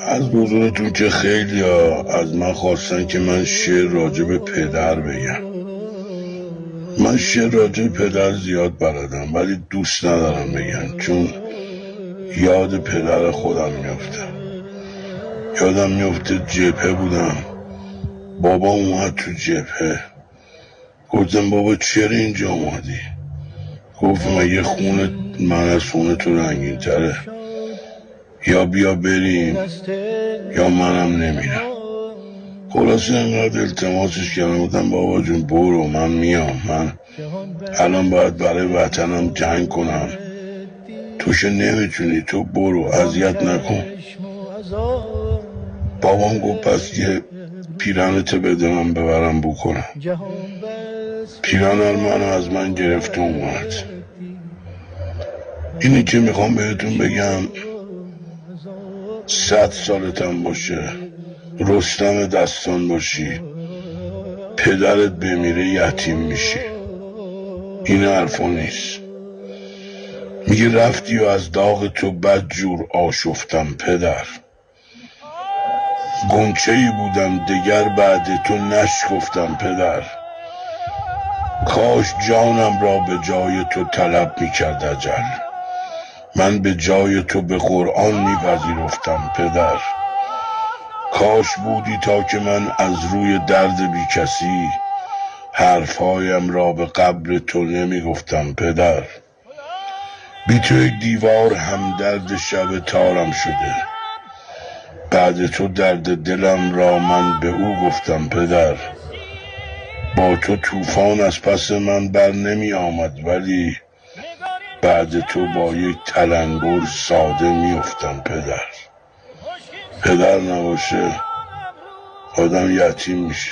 از بزرگتون که خیلی از من خواستن که من شعر راجع به پدر بگم. من شعر راجع به پدر زیاد بلدم ولی دوست ندارم بگم، چون یاد پدر خودم میفته. یادم میفته جبهه بودم، بابا اومد تو جبهه. گفتم بابا چرا اینجا اومدی؟ گفت مگه خونه من از خونه تو رنگین تره؟ یا بیا بریم یا منم نمیرم. خلاصه اینقدر التماسش کردم، بودم بابا جون برو، من میام، من الان باید برای وطنم جنگ کنم، تو که نمیتونی، تو برو، اذیت نکن. بابام گفت پس یه پیرنت بده من ببرم بکنم. پیرن منو از من گرفت و اومد. اینی که میخوام بهتون بگم 100 سالتم باشه، رستم دستان باشی، پدرت بمیره یتیم میشی. این حرفا نیست. میگه رفتی و از داغ تو بد جور آشفتم پدر. گنچه‌ای بودم دگر بعد تو نشکفتم پدر. کاش جانم را به جای تو طلب میکرد اجل، من به جای تو به قرآن میپذیرفتم پدر. کاش بودی تا که من از روی درد بی کسی حرفهایم را به قبر تو نمیگفتم پدر. بی تو یک دیوار همدرد شب تارم شده، بعد تو درد دلم را من به او گفتم پدر. با تو طوفان از پس من بر نمی آمد، ولی بعد تو با یک تلنگر ساده می افتم پدر. پدر نباشه آدم یتیم میشه.